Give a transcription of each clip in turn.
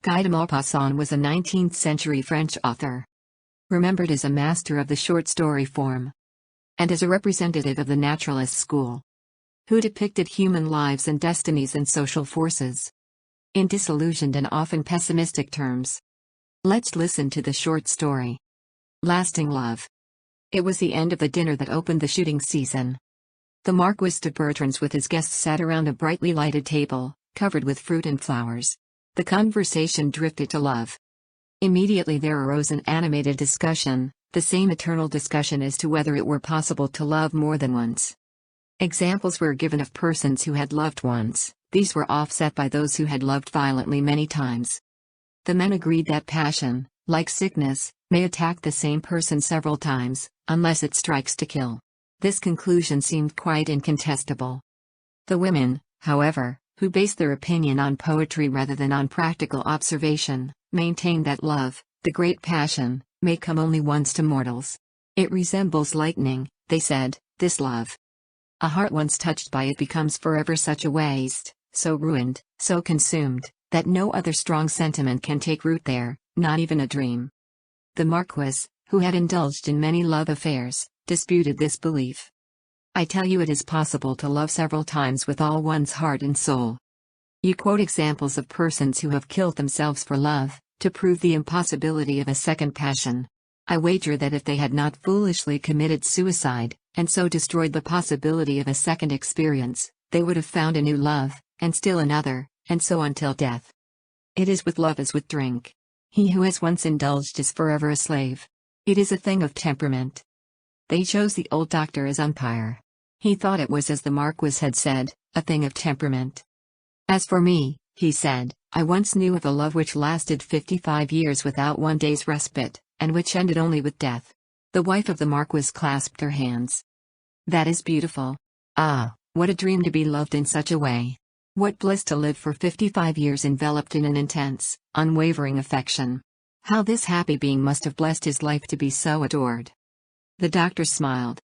Guy de Maupassant was a 19th-century French author, remembered as a master of the short story form, and as a representative of the Naturalist school, who depicted human lives and destinies and social forces in disillusioned and often pessimistic terms. Let's listen to the short story. Lasting Love. It was the end of the dinner that opened the shooting season. The Marquis de Bertrand's with his guests sat around a brightly lighted table, covered with fruit and flowers. The conversation drifted to love. Immediately there arose an animated discussion, the same eternal discussion as to whether it were possible to love more than once. Examples were given of persons who had loved once, these were offset by those who had loved violently many times. The men agreed that passion, like sickness, may attack the same person several times, unless it strikes to kill. This conclusion seemed quite incontestable. The women, however, who based their opinion on poetry rather than on practical observation, maintained that love, the great passion, may come only once to mortals. It resembles lightning, they said, this love. A heart once touched by it becomes forever such a waste, so ruined, so consumed, that no other strong sentiment can take root there, not even a dream. The Marquis, who had indulged in many love affairs, disputed this belief. I tell you it is possible to love several times with all one's heart and soul. You quote examples of persons who have killed themselves for love, to prove the impossibility of a second passion. I wager that if they had not foolishly committed suicide, and so destroyed the possibility of a second experience, they would have found a new love, and still another, and so on till death. It is with love as with drink. He who has once indulged is forever a slave. It is a thing of temperament. They chose the old doctor as umpire. He thought it was as the Marquis had said, a thing of temperament. As for me, he said, I once knew of a love which lasted 55 years without one day's respite, and which ended only with death. The wife of the Marquis clasped her hands. That is beautiful. Ah, what a dream to be loved in such a way. What bliss to live for 55 years enveloped in an intense, unwavering affection. How this happy being must have blessed his life to be so adored. The doctor smiled.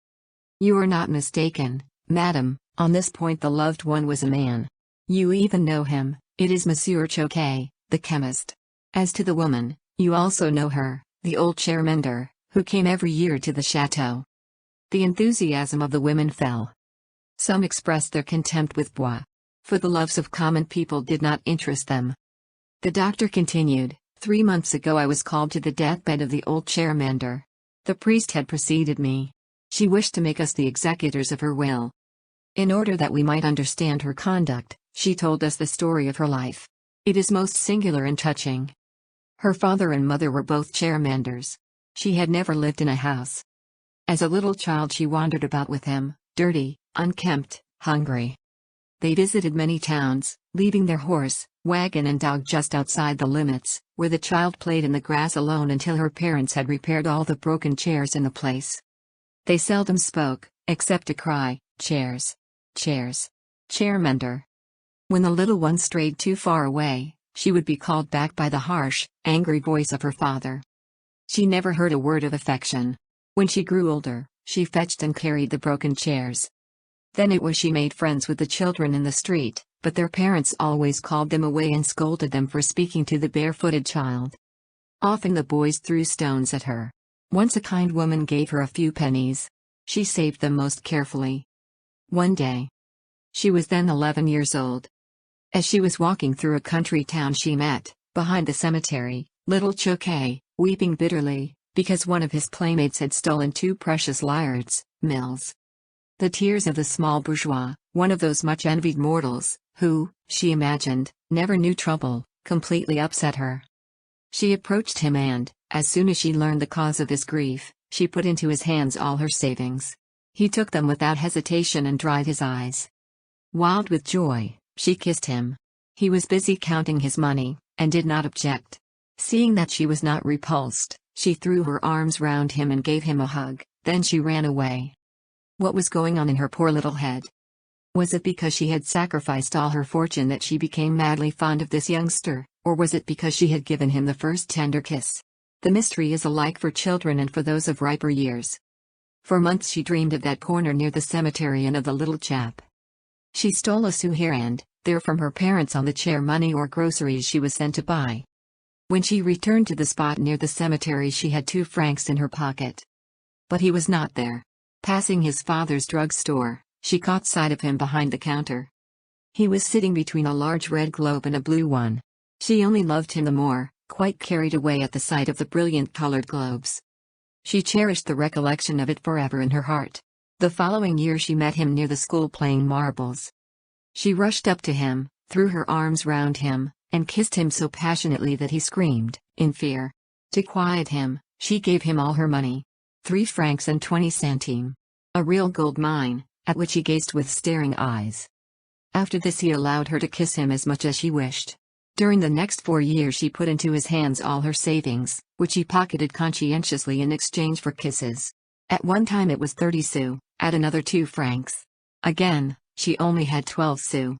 You are not mistaken, madam, on this point the loved one was a man. You even know him, it is Monsieur Choquet, the chemist. As to the woman, you also know her, the old chairmender, who came every year to the chateau. The enthusiasm of the women fell. Some expressed their contempt with Bois. For the loves of common people did not interest them. The doctor continued, 3 months ago I was called to the deathbed of the old chairmender. The priest had preceded me. She wished to make us the executors of her will. In order that we might understand her conduct, she told us the story of her life. It is most singular and touching. Her father and mother were both chairmenders. She had never lived in a house. As a little child she wandered about with him, dirty, unkempt, hungry. They visited many towns, leaving their horse, wagon and dog just outside the limits, where the child played in the grass alone until her parents had repaired all the broken chairs in the place. They seldom spoke, except to cry, chairs, chairs, chairmender. When the little one strayed too far away, she would be called back by the harsh, angry voice of her father. She never heard a word of affection. When she grew older, she fetched and carried the broken chairs. Then it was she made friends with the children in the street, but their parents always called them away and scolded them for speaking to the barefooted child. Often the boys threw stones at her. Once a kind woman gave her a few pennies. She saved them most carefully. One day. She was then 11 years old. As she was walking through a country town she met, behind the cemetery, little Choquet, weeping bitterly, because one of his playmates had stolen 2 precious liards, mills. The tears of the small bourgeois, one of those much envied mortals, who, she imagined, never knew trouble, completely upset her. She approached him and, as soon as she learned the cause of his grief, she put into his hands all her savings. He took them without hesitation and dried his eyes. Wild with joy, she kissed him. He was busy counting his money, and did not object. Seeing that she was not repulsed, she threw her arms round him and gave him a hug, then she ran away. What was going on in her poor little head? Was it because she had sacrificed all her fortune that she became madly fond of this youngster, or was it because she had given him the first tender kiss? The mystery is alike for children and for those of riper years. For months she dreamed of that corner near the cemetery and of the little chap. She stole a sou here and there from her parents on the chair money or groceries she was sent to buy. When she returned to the spot near the cemetery, she had 2 francs in her pocket. But he was not there. Passing his father's drugstore, she caught sight of him behind the counter. He was sitting between a large red globe and a blue one. She only loved him the more, quite carried away at the sight of the brilliant colored globes. She cherished the recollection of it forever in her heart. The following year she met him near the school playing marbles. She rushed up to him, threw her arms round him, and kissed him so passionately that he screamed, in fear. To quiet him, she gave him all her money. 3 francs and 20 centimes. A real gold mine, at which he gazed with staring eyes. After this he allowed her to kiss him as much as she wished. During the next 4 years she put into his hands all her savings, which he pocketed conscientiously in exchange for kisses. At one time it was 30 sous, at another 2 francs. Again, she only had 12 sous.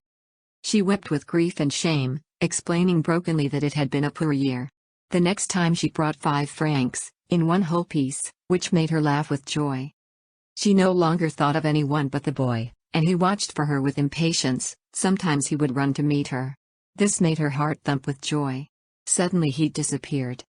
She wept with grief and shame, explaining brokenly that it had been a poor year. The next time she brought 5 francs, in one whole piece, which made her laugh with joy. She no longer thought of anyone but the boy, and he watched for her with impatience. Sometimes he would run to meet her. This made her heart thump with joy. Suddenly he disappeared.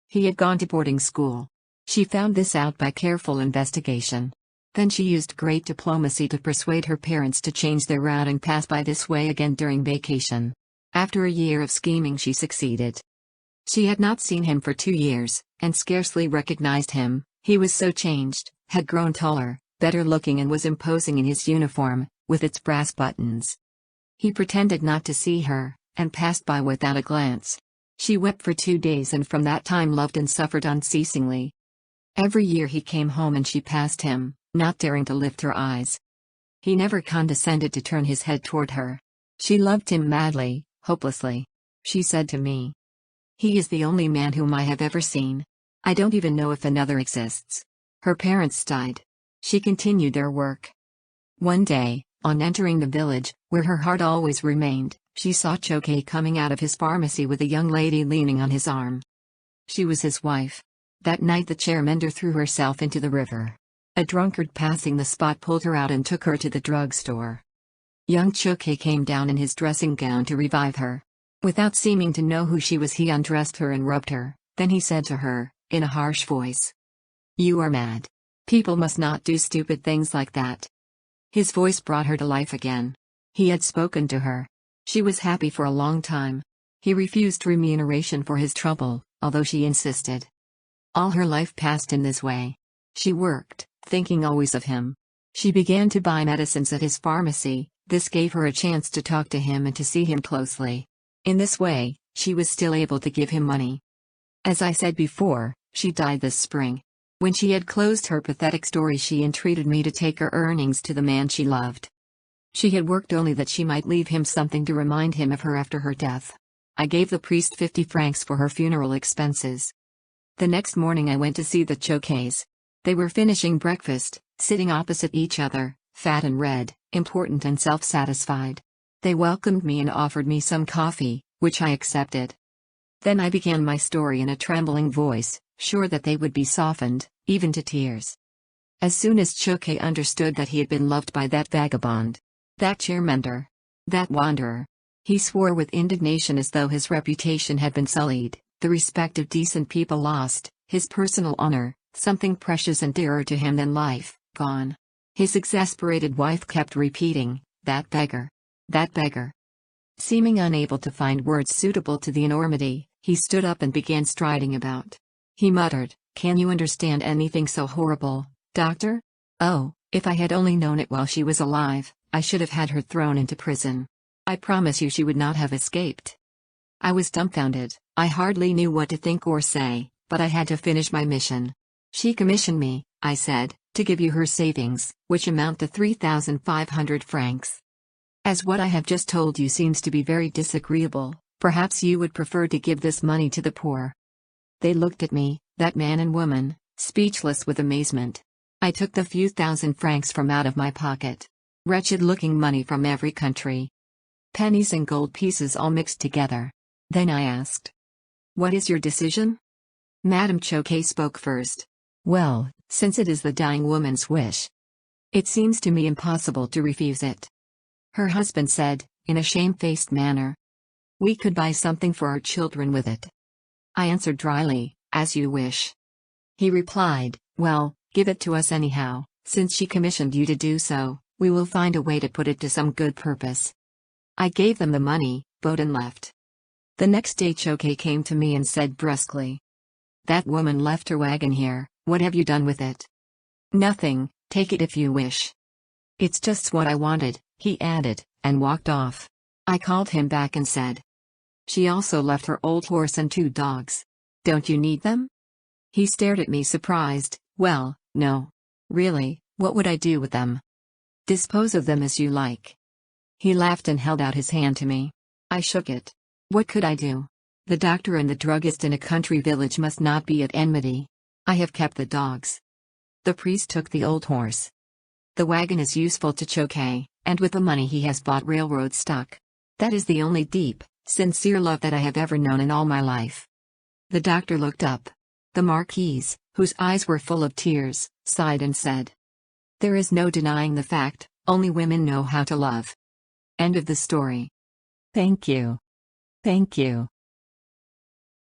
He had gone to boarding school. She found this out by careful investigation. Then she used great diplomacy to persuade her parents to change their route and pass by this way again during vacation. After a year of scheming she succeeded. She had not seen him for 2 years, and scarcely recognized him. He was so changed, had grown taller, better looking, and was imposing in his uniform, with its brass buttons. He pretended not to see her, and passed by without a glance. She wept for 2 days and from that time loved and suffered unceasingly. Every year he came home and she passed him, not daring to lift her eyes. He never condescended to turn his head toward her. She loved him madly, hopelessly. She said to me, "He is the only man whom I have ever seen. I don't even know if another exists." Her parents died. She continued their work. One day, on entering the village, where her heart always remained, she saw Choquet coming out of his pharmacy with a young lady leaning on his arm. She was his wife. That night the chairmender threw herself into the river. A drunkard passing the spot pulled her out and took her to the drugstore. Young Choquet came down in his dressing gown to revive her. Without seeming to know who she was, he undressed her and rubbed her. Then he said to her, in a harsh voice, "You are mad. People must not do stupid things like that." His voice brought her to life again. He had spoken to her. She was happy for a long time. He refused remuneration for his trouble, although she insisted. All her life passed in this way. She worked, thinking always of him. She began to buy medicines at his pharmacy. This gave her a chance to talk to him and to see him closely. In this way, she was still able to give him money. As I said before, she died this spring. When she had closed her pathetic story, she entreated me to take her earnings to the man she loved. She had worked only that she might leave him something to remind him of her after her death. I gave the priest 50 francs for her funeral expenses. The next morning I went to see the Choquets. They were finishing breakfast, sitting opposite each other, fat and red, important and self-satisfied. They welcomed me and offered me some coffee, which I accepted. Then I began my story in a trembling voice, sure that they would be softened, even to tears. As soon as Choquet understood that he had been loved by that vagabond, that chairmender, that wanderer, he swore with indignation as though his reputation had been sullied, the respect of decent people lost, his personal honor, something precious and dearer to him than life, gone. His exasperated wife kept repeating, "That beggar! That beggar!" Seeming unable to find words suitable to the enormity, he stood up and began striding about. He muttered, "Can you understand anything so horrible, doctor? Oh, if I had only known it while she was alive, I should have had her thrown into prison. I promise you she would not have escaped." I was dumbfounded. I hardly knew what to think or say, but I had to finish my mission. "She commissioned me," I said, "to give you her savings, which amount to 3,500 francs. As what I have just told you seems to be very disagreeable, perhaps you would prefer to give this money to the poor." They looked at me, that man and woman, speechless with amazement. I took the few thousand francs from out of my pocket. Wretched-looking money from every country. Pennies and gold pieces all mixed together. Then I asked, "What is your decision?" Madame Choquet spoke first. "Well, since it is the dying woman's wish, it seems to me impossible to refuse it." Her husband said, in a shamefaced manner, "We could buy something for our children with it." I answered dryly, "As you wish." He replied, "Well, give it to us anyhow, since she commissioned you to do so, we will find a way to put it to some good purpose." I gave them the money, Bowden left. The next day Choke came to me and said brusquely, "That woman left her wagon here, what have you done with it?" "Nothing, take it if you wish." "It's just what I wanted," he added, and walked off. I called him back and said, "She also left her old horse and 2 dogs. Don't you need them?" He stared at me surprised. "Well, no. Really, what would I do with them?" "Dispose of them as you like." He laughed and held out his hand to me. I shook it. What could I do? The doctor and the druggist in a country village must not be at enmity. I have kept the dogs. The priest took the old horse. The wagon is useful to Choke, and with the money he has bought railroad stock. That is the only deep, sincere love that I have ever known in all my life. The doctor looked up. The Marquise, whose eyes were full of tears, sighed and said, "There is no denying the fact, only women know how to love." End of the story. Thank you. Thank you.